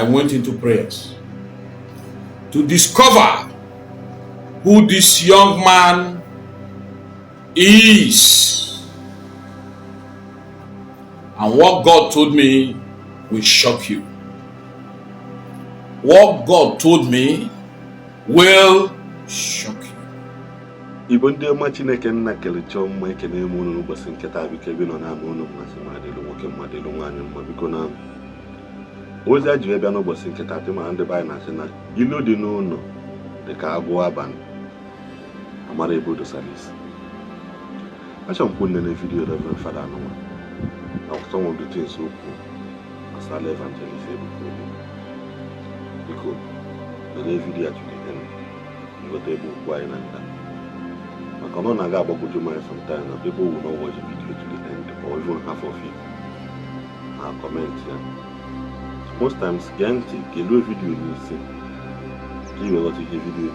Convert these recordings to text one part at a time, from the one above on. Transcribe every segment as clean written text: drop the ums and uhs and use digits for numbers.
I went into prayers to discover who this young man is. And what God told me will shock you. What God told me will shock you. Igbo ndị ọma Chineke nna kelecha ọmụma ekene eme unu n'ụbọchị nketa biko ebe nọ na-ama unu mmasị mmadụ nwoke mmadụ nwaanyị mma biko na ozi a ji bịa n'ụbọchị nketa dị ma ndị anyị na-asị na ilu dị n'ụlọ dị ka agwụ abalị amara ebe dosara isi. Achọrọ m kwunne na vidiyo Reverend Fada anụnwa na some of the things okwu asala Evangelist Ebuka Obi. Biko lelee vidiyo to the end ịghọta ebe okwu anyị na nta. I cannot naga about sometimes and people will not watch the video to the end or even half of it. I'll comment here. So most times, get a video you see. Give a lot of video.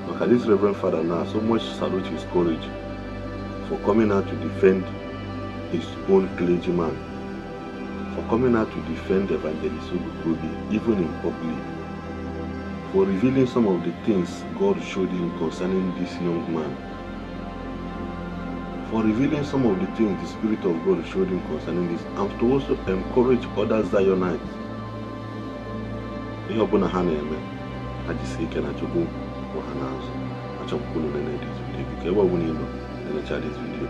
Look at this Reverend Father now, so much salute his courage for coming out to defend his own clergyman, for coming out to defend Evangelist Ebuka Obi, even in public, for revealing some of the things God showed him concerning this young man. For revealing some of the things the Spirit of God showed him concerning this, and to also encourage other Zionites. I just say, can I do what I this video? This video.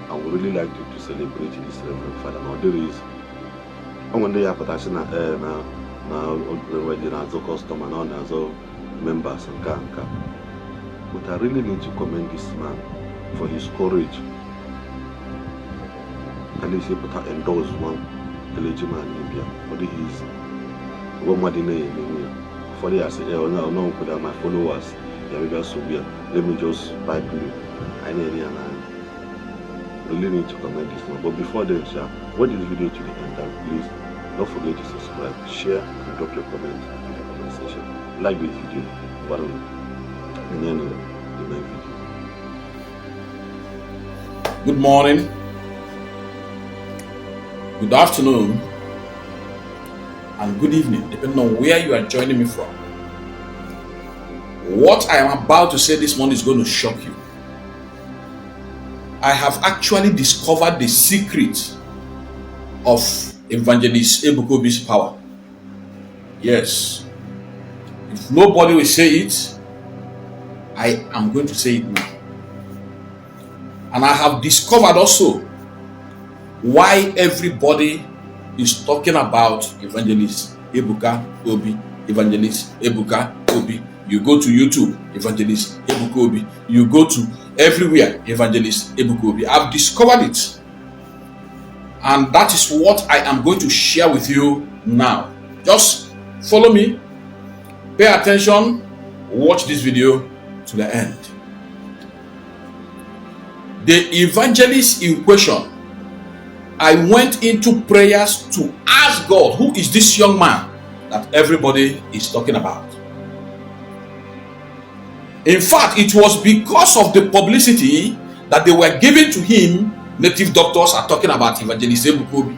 I would really like to celebrate this Reverend Father. Now there is one day after now we're customer now as members and car. But I really need to commend this man for his courage. And he's able to endorse one clergyman in India. For his one for the I say, oh no, put my followers. Let me just pipe you. I really need to comment this one. But before then, watch this video to the end and please don't forget to subscribe, share, and drop your comments in the comment section. Like this video, and then the main video. Good morning, good afternoon, and good evening, depending on where you are joining me from. What I am about to say this morning is going to shock you. I have actually discovered the secret of Evangelist Ebuka Obi's power. Yes. If nobody will say it, I am going to say it now. And I have discovered also why everybody is talking about Evangelist Ebuka Obi, Evangelist Ebuka Obi. You go to YouTube, Evangelist Ebuka Obi. You go to everywhere, Evangelist Ebuka Obi. I've discovered it. And that is what I am going to share with you now. Just follow me, pay attention, watch this video to the end. The evangelist in question, I went into prayers to ask God, who is this young man that everybody is talking about? In fact, it was because of the publicity that they were giving to him. Native doctors are talking about Evangelist Ebuka Obi.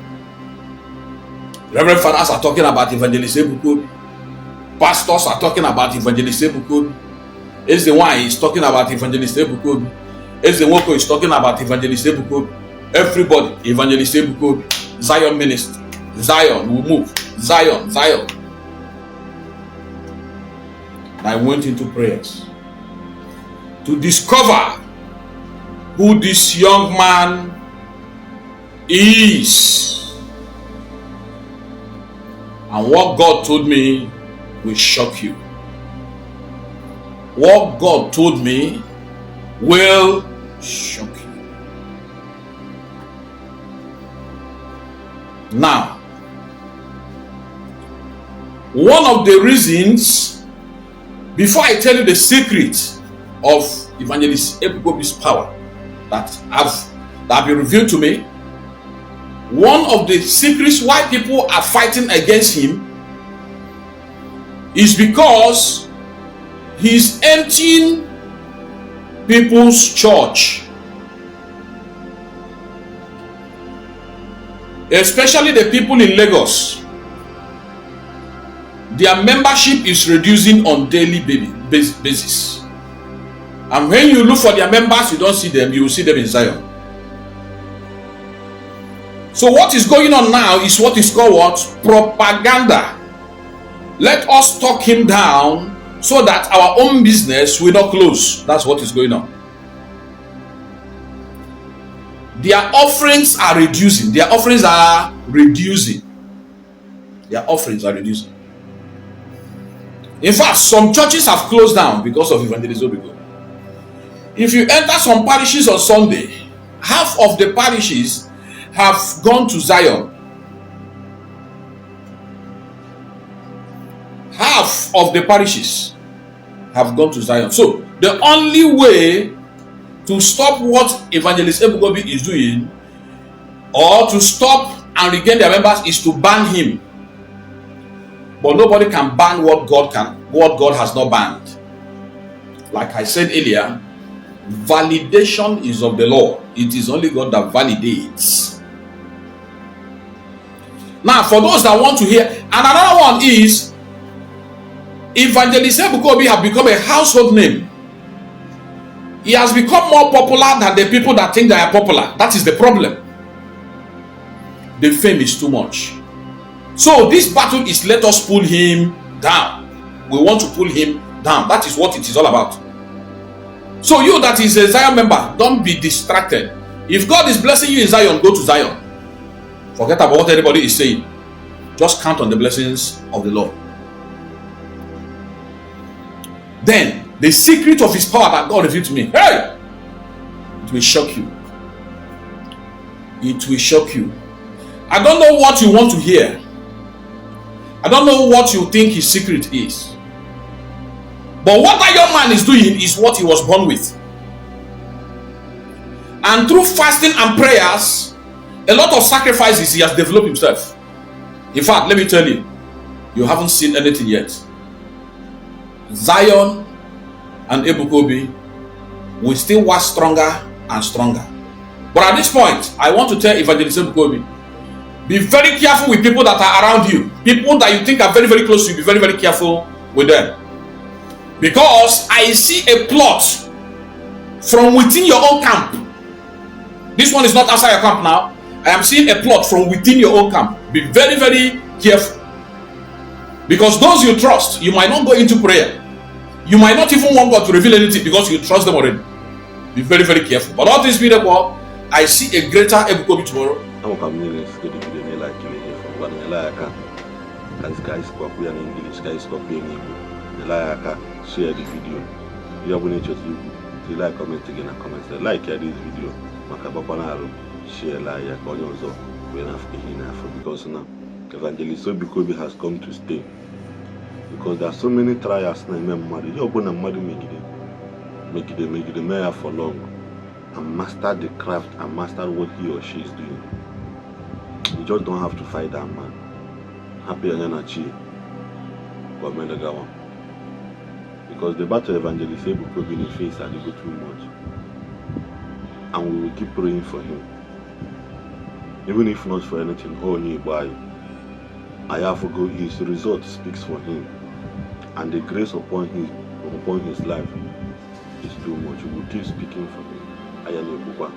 Reverend fathers are talking about Evangelist Ebuka Obi. Pastors are talking about Evangelist Ebuka Obi. It's the one is talking about Evangelist Ebuka Obi. It's the one is talking about Evangelist Ebuka Obi. Everybody, Evangelist Ebuka Obi. Zion ministry. Zion will move. Zion, Zion. And I went into prayers to discover who this young man is. And what God told me will shock you. What God told me will shock you. Now, one of the reasons, before I tell you the secret of Evangelist Ebuka Obi's power that have been revealed to me, one of the secrets why people are fighting against him is because he's emptying people's church, especially the people in Lagos. their membership is reducing on daily basis. And when you look for their members, you don't see them, you will see them in Zion. So what is going on now is what is called what? Propaganda. Let us talk him down so that our own business will not close. That's what is going on. Their offerings are reducing. Their offerings are reducing. Their offerings are reducing. In fact, some churches have closed down because of Evangelist Obi. If you enter some parishes on Sunday, half of the parishes have gone to Zion. Half of the parishes have gone to Zion. So the only way to stop what Evangelist Ebuka Obi is doing, or to stop and regain their members, is to ban him. But nobody can ban what God has not banned. Like I said earlier, validation is of the law. It is only God that validates. Now, for those that want to hear, and another one is, Evangelist Ebuka Obi has become a household name. He has become more popular than the people that think they are popular. That is the problem. The fame is too much. So this battle is, let us pull him down. We want to pull him down. That is what it is all about. So you that is a Zion member, don't be distracted. If God is blessing you in Zion, go to Zion. Forget about what everybody is saying. Just count on the blessings of the Lord. Then, the secret of his power that God revealed to me, hey, it will shock you. It will shock you. I don't know what you want to hear. I don't know what you think his secret is. But what that young man is doing is what he was born with. And through fasting and prayers, a lot of sacrifices, he has developed himself. In fact, let me tell you, you haven't seen anything yet. Zion and Ebuka Obi will still work stronger and stronger. But at this point, I want to tell Evangelist Ebuka Obi, be very careful with people that are around you. People that you think are very, very close to you, be very, very careful with them. Because I see a plot from within your own camp. This one is not outside your camp now. I am seeing a plot from within your own camp. Be very, very careful. Because those you trust, you might not go into prayer. You might not even want God to reveal anything because you trust them already. Be very, very careful. But all these people, I see a greater Ebuka Obi tomorrow. Share the video. You have been interested. You like, comment again, and comment. Like this video. Share like because now Evangelist Ebuka Obi has come to stay. Because there are so many trials now. You open a mother make it mayor for long and master the craft and master what he or she is doing. You just don't have to fight that man. Happy and energy. Because the battle Evangelist Ebuka Obi in face are too much. And we will keep praying for him. Even if not for anything, Ndi Igbo, I have to go, his result speaks for him. And the grace upon his life is too much. We will keep speaking for him. I am Ebuka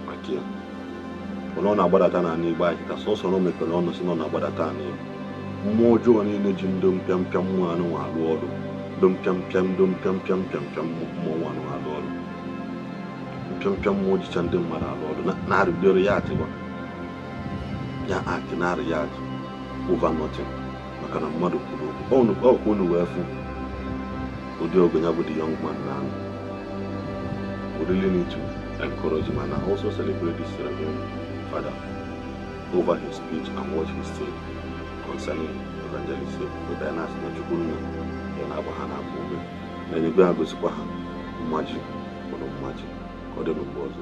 Makia. When on about that and Igbo, it has also not made on us on about that and more joy in the gym, don't piam one or don't piam more one or piam more chandum man, not the reality. Ya act in our yard over nothing. I can have mother put on the wherefore. Would you open with the young man now? We really need to encourage him and also celebrate this father over his speech and what he said concerning Evangelist Ebuka. Then as not to go in Abahana movie. Then you go to Spahan, magic, or no magic, or the numbers.